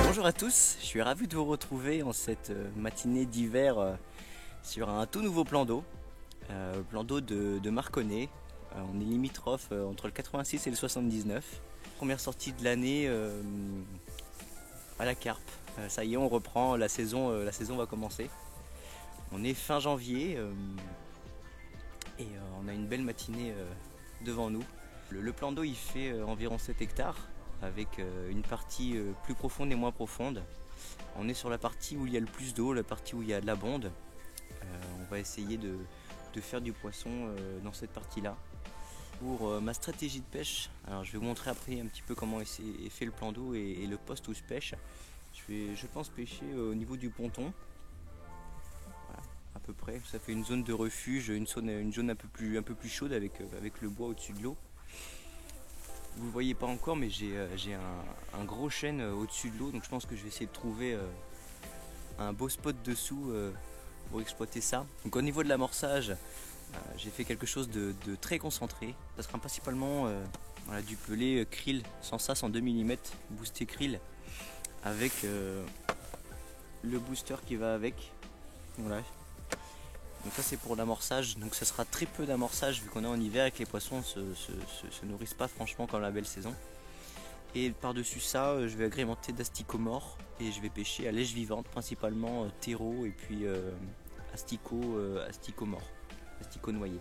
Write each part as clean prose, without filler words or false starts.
Bonjour à tous, je suis ravi de vous retrouver en cette matinée d'hiver sur un tout nouveau plan d'eau de Marconnet. On est limitrophe entre le 86 et le 79. Première sortie de l'année à la carpe. Ça y est, on reprend, la saison va commencer. On est fin janvier et on a une belle matinée devant nous. Le plan d'eau il fait environ 7 hectares avec une partie plus profonde et moins profonde. On est sur la partie où il y a le plus d'eau, la partie où il y a de la bonde. On va essayer de faire du poisson dans cette partie-là. Pour ma stratégie de pêche, alors je vais vous montrer après un petit peu comment est fait le plan d'eau et le poste où je pêche. Je pense pêcher au niveau du ponton. Voilà, à peu près. Ça fait une zone de refuge, une zone un peu plus chaude avec le bois au-dessus de l'eau. Vous ne le voyez pas encore, mais j'ai un gros chêne au-dessus de l'eau, donc je pense que je vais essayer de trouver un beau spot dessous pour exploiter ça. Donc au niveau de l'amorçage, j'ai fait quelque chose de très concentré. Ça sera principalement voilà, du pelé krill sans sas en 2 mm, boosté krill, avec le booster qui va avec. Voilà. Donc ça c'est pour l'amorçage, donc ça sera très peu d'amorçage vu qu'on est en hiver et que les poissons se nourrissent pas franchement comme la belle saison. Et par-dessus ça, je vais agrémenter d'asticots morts et je vais pêcher à lèche vivante, principalement terreau et puis asticots morts, asticots noyés.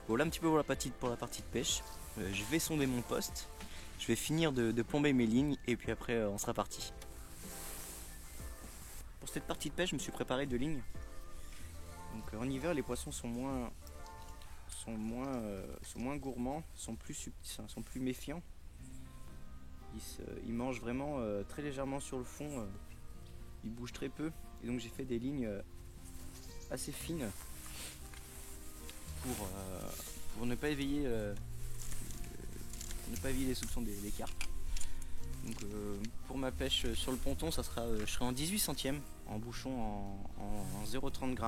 Voilà un petit peu pour la partie de pêche. Je vais sonder mon poste, je vais finir de plomber mes lignes et puis après on sera parti. Pour cette partie de pêche, je me suis préparé 2 lignes. Donc en hiver, les poissons sont moins gourmands, sont plus méfiants. Ils mangent vraiment très légèrement sur le fond, ils bougent très peu. Et donc j'ai fait des lignes assez fines pour ne pas éveiller les soupçons des carpes. Donc pour ma pêche sur le ponton, je serai en 18 centièmes, en bouchon en 0,30 g.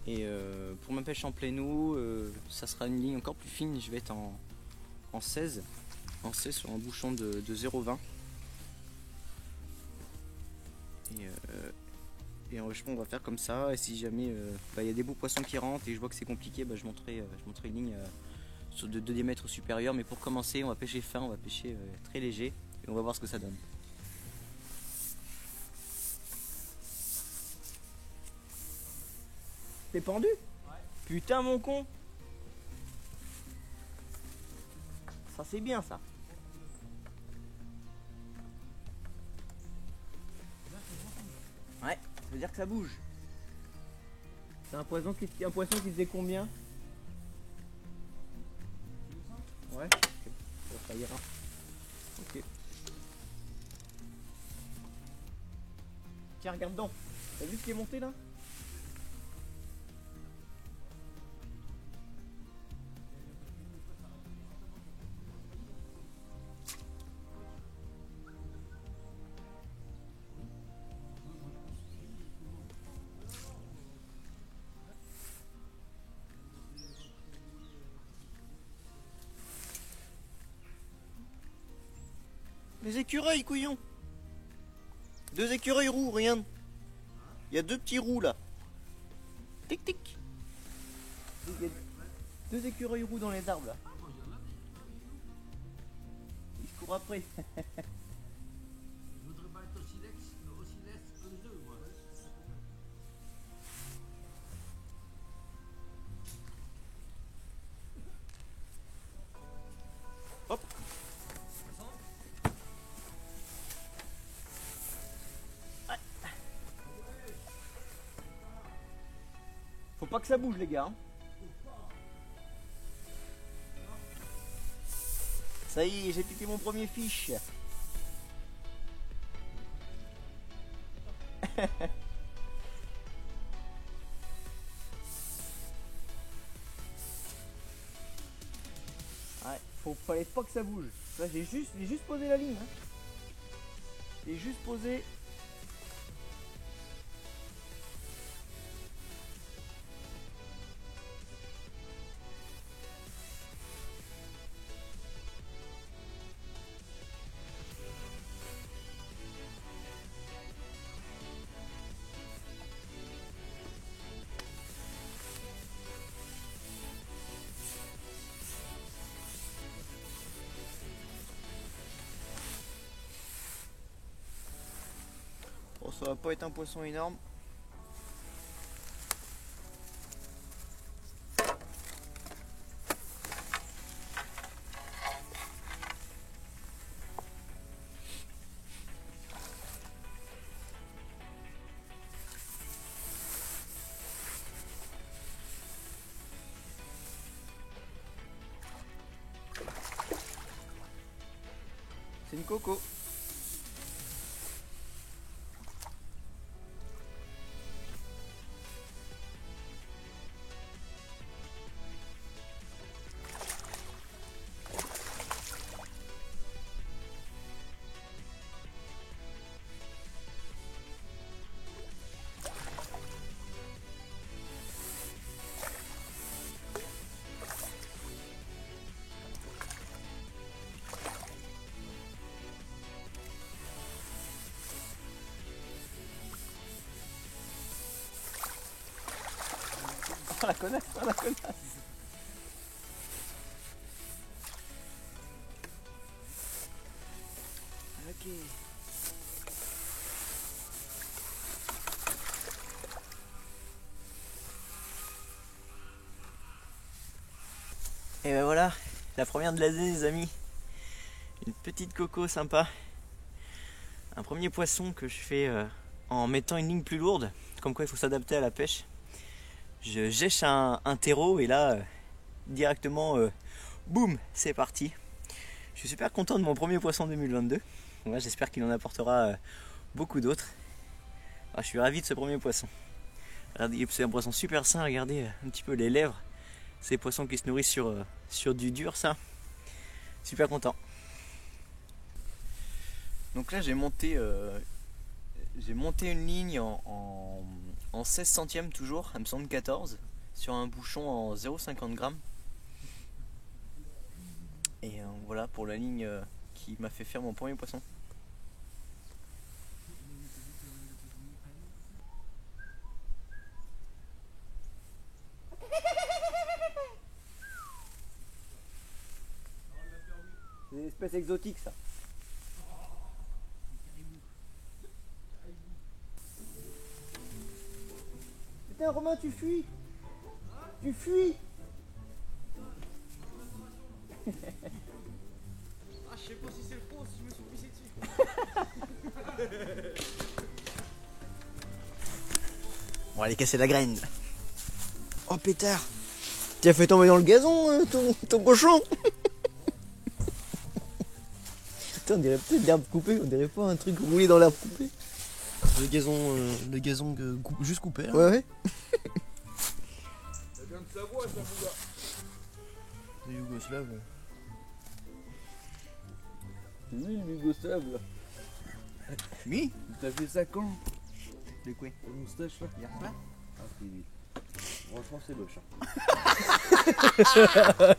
Et pour ma pêche en plein eau, ça sera une ligne encore plus fine, je vais être en 16 sur un bouchon de 0,20. Et on va faire comme ça, et si jamais il y a des beaux poissons qui rentrent et je vois que c'est compliqué, je montrerai une ligne de 2 diamètres supérieur. Mais pour commencer, on va pêcher fin, on va pêcher très léger et on va voir ce que ça donne. T'es pendu? Ouais. Putain mon con. Ça c'est bien ça. Ouais, ça veut dire que ça bouge. C'est un poisson qui faisait combien? Ouais, ok. Bon, ça ira. Ok. Tiens, regarde dedans. T'as vu ce qui est monté là? Les écureuils, couillon. 2 écureuils roux, regarde. Il y a 2 petits roux là. Tic tic. Il y a 2 écureuils roux dans les arbres là. Ils se courent après. Je voudrais pas être aussi leste que les deux, moi. Hop. Faut pas que ça bouge les gars. Ça y est, j'ai piqué mon premier fiche. Ouais, fallait pas que ça bouge. Là j'ai juste posé la ligne. Hein. J'ai juste posé. ça va pas être un poisson énorme. C'est une coco. Oh la connasse, oh la connasse. Ok. Et ben voilà, la première de l'année les amis. Une petite coco sympa. Un premier poisson que je fais en mettant une ligne plus lourde. Comme quoi il faut s'adapter à la pêche. Je jèche un terreau et là, directement, boum, c'est parti. Je suis super content de mon premier poisson 2022. Ouais, j'espère qu'il en apportera beaucoup d'autres. Ah, je suis ravi de ce premier poisson. C'est un poisson super sain, regardez un petit peu les lèvres. Ces poissons qui se nourrissent sur du dur, ça. Super content. Donc là j'ai monté une ligne en 16 centièmes toujours, elle me semble 14, sur un bouchon en 0,50 g. Et voilà pour la ligne qui m'a fait faire mon premier poisson. C'est une espèce exotique ça. Putain Romain, tu fuis. Tu fuis. Ah, je sais pas si c'est le fond, si je me suis pissé dessus. Bon allez casser la graine. Oh pétard. Tu as fait tomber dans le gazon ton cochon. Putain, on dirait peut-être de l'herbe coupée, on dirait pas un truc roulé dans l'herbe coupée. Le gazon juste coupé là. Ouais ouais. Ça vient de Savoie, ça, mon gars. C'est yougoslave. C'est lui, le Yougoslave, là. Lui. T'as fait ça quand? De quoi? La moustache, là? Hier soir. Ah, c'est lui. Franchement, c'est moche.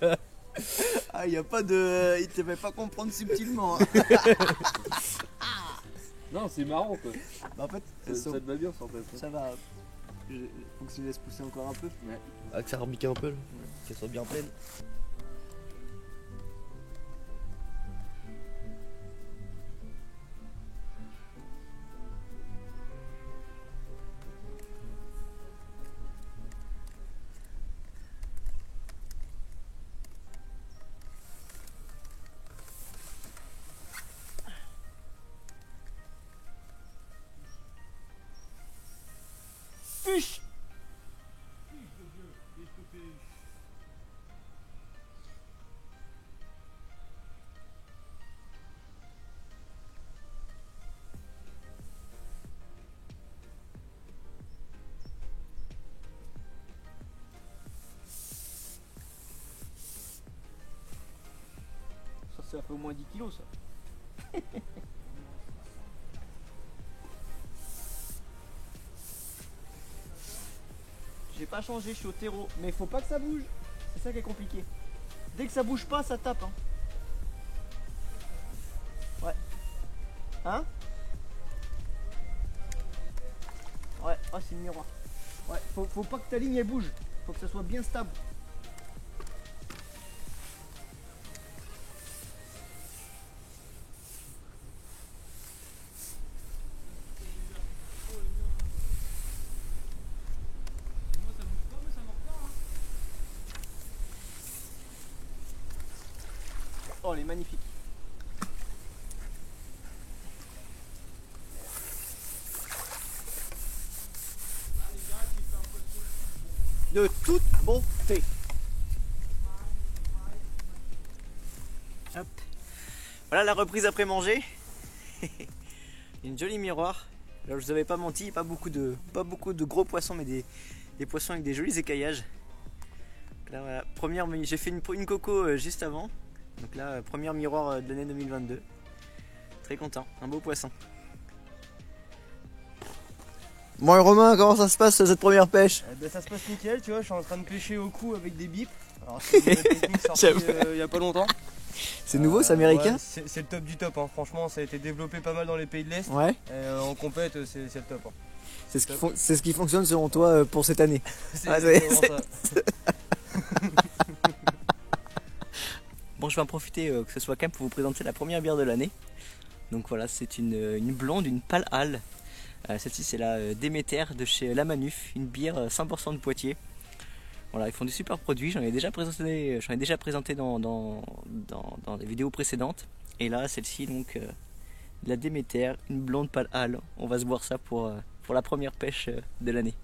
Hein. Ah, y a pas de. Il te fait pas comprendre subtilement. Hein. Non, c'est marrant, quoi. Bah, en fait, Ça te va bien, ça, en fait. ça va. Faut que je laisse pousser encore un peu. Ouais. Ah, que ça rebique un peu là. Qu'elle soit bien pleine. Fiche. Ça fait au moins 10 kilos ça. J'ai pas changé, je suis au terreau. Mais faut pas que ça bouge. C'est ça qui est compliqué. Dès que ça bouge pas, ça tape. Hein. Ouais. Hein? Ouais, oh c'est le miroir. Ouais, faut pas que ta ligne elle bouge. Faut que ça soit bien stable. Oh, elle est magnifique. De toute beauté. Hop. Voilà la reprise après manger. Une jolie miroir. Alors je vous avais pas menti, pas beaucoup de gros poissons, mais des poissons avec des jolis écaillages. Donc là, voilà, j'ai fait une coco juste avant. Donc là, première miroir de l'année 2022. Très content, un beau poisson. Bon, et Romain, comment ça se passe cette première pêche? Ça se passe nickel, tu vois, je suis en train de pêcher au cou avec des bips. Alors c'est une nouvelle technique sortie il y a pas longtemps. C'est nouveau, c'est américain? Ouais, c'est le top du top, hein. Franchement ça a été développé pas mal dans les pays de l'Est. Ouais. En compète c'est le top. Hein. C'est ce qui fonctionne selon toi pour cette année. C'est exactement ça. Bon, je vais en profiter que ce soit quand même pour vous présenter la première bière de l'année. Donc voilà, c'est une blonde, une pale ale. Celle-ci c'est la Déméter de chez La Manuf, une bière 100% de Poitiers. Voilà, ils font des super produits, j'en ai déjà présenté dans des vidéos précédentes. Et là, celle-ci donc la Déméter, une blonde pale ale. On va se boire ça pour la première pêche de l'année.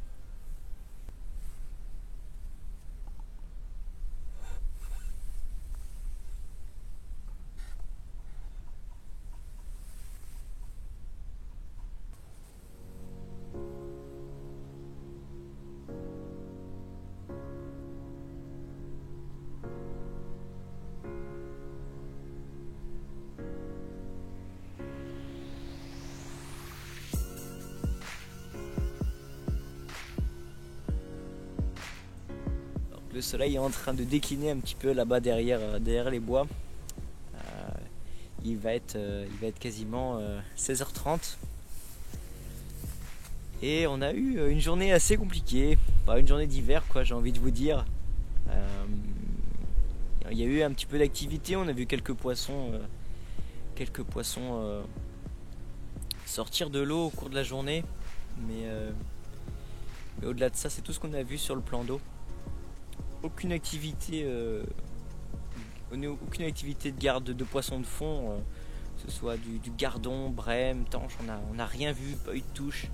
Le soleil est en train de décliner un petit peu là-bas derrière les bois. Il va être quasiment 16h30. Et on a eu une journée assez compliquée. Une journée d'hiver, quoi, j'ai envie de vous dire. Il y a eu un petit peu d'activité. On a vu quelques poissons sortir de l'eau au cours de la journée. Mais au-delà de ça, c'est tout ce qu'on a vu sur le plan d'eau. Aucune activité de garde de poissons de fond, que ce soit du gardon, brème, tanche, on n'a rien vu, pas eu de touche.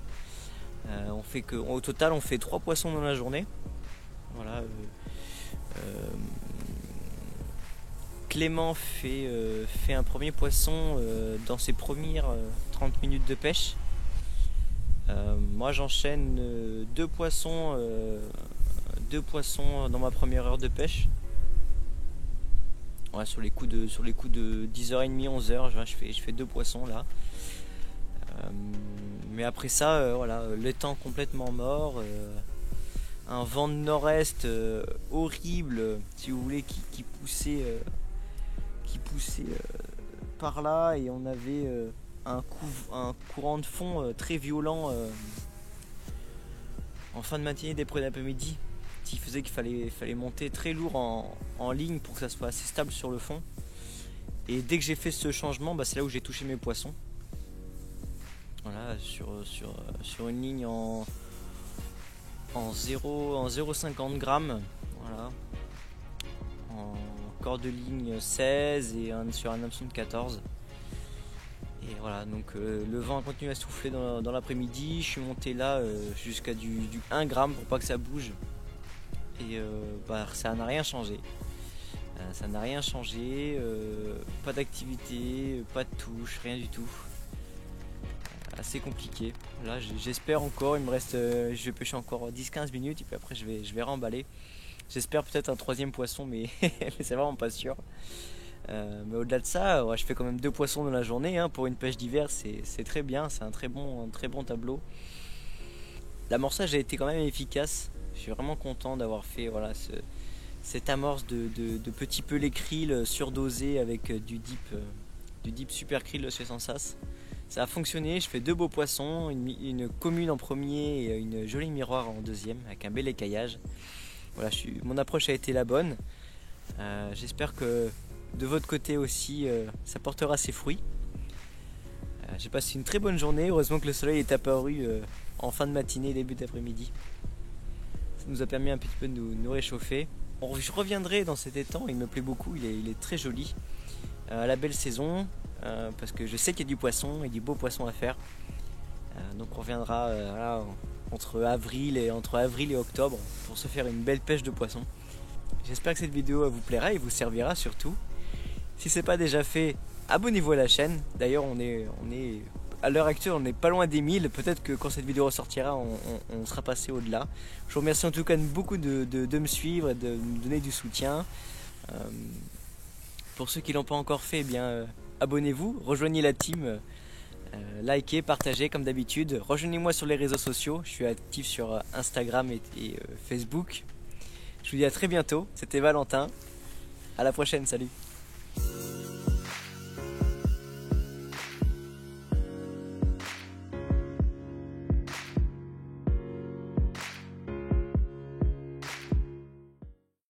Au total on fait 3 poissons dans la journée. Voilà. Clément fait un premier poisson dans ses premières 30 minutes de pêche. Moi j'enchaîne 2 poissons dans ma première heure de pêche. Ouais, sur les coups de 10h30, 11h, je fais 2 poissons là. Mais après ça, voilà, le temps complètement mort. Un vent de nord-est horrible, si vous voulez, qui poussait par là, et on avait un courant de fond très violent en fin de matinée, dès l'après-midi, qui faisait qu'il fallait monter très lourd en ligne pour que ça soit assez stable sur le fond. Et dès que j'ai fait ce changement, c'est là où j'ai touché mes poissons. Voilà, sur une ligne en 0,50 grammes. Voilà. En corde de ligne 16 et sur un hameçon de 14. Et voilà, donc le vent a continué à souffler dans l'après-midi. Je suis monté là jusqu'à du 1 gramme pour pas que ça bouge. Et ça n'a rien changé. Pas d'activité, pas de touche, rien du tout. Assez compliqué. Là j'espère encore, il me reste, je vais pêcher encore 10-15 minutes et puis après je vais remballer. J'espère peut-être un 3e poisson, mais c'est vraiment pas sûr. Mais au-delà de ça, je fais quand même 2 poissons dans la journée, hein. Pour une pêche d'hiver c'est très bien, c'est un très bon tableau. L'amorçage a été quand même efficace. Je suis vraiment content d'avoir fait cette amorce de petits pelés krill surdosés avec du dip super krill chez Sensas. Ça a fonctionné, je fais 2 beaux poissons, une commune en premier et une jolie miroir en deuxième avec un bel écaillage. Voilà, mon approche a été la bonne. J'espère que de votre côté aussi ça portera ses fruits. J'ai passé une très bonne journée, heureusement que le soleil est apparu en fin de matinée, début d'après-midi. Ça nous a permis un petit peu de nous réchauffer. Je reviendrai dans cet étang, il me plaît beaucoup, il est très joli. à la belle saison, parce que je sais qu'il y a du poisson et du beau poisson à faire. Donc on reviendra voilà, entre avril et octobre pour se faire une belle pêche de poisson. J'espère que cette vidéo vous plaira et vous servira surtout. Si ce n'est pas déjà fait, abonnez-vous à la chaîne. D'ailleurs on est à l'heure actuelle on n'est pas loin des 1000. Peut-être que quand cette vidéo ressortira on sera passé au-delà. Je vous remercie en tout cas beaucoup de me suivre et de me donner du soutien. Pour ceux qui ne l'ont pas encore fait, eh bien abonnez-vous, rejoignez la team, likez, partagez comme d'habitude. Rejoignez-moi sur les réseaux sociaux, je suis actif sur Instagram et Facebook. Je vous dis à très bientôt, c'était Valentin. À la prochaine, salut.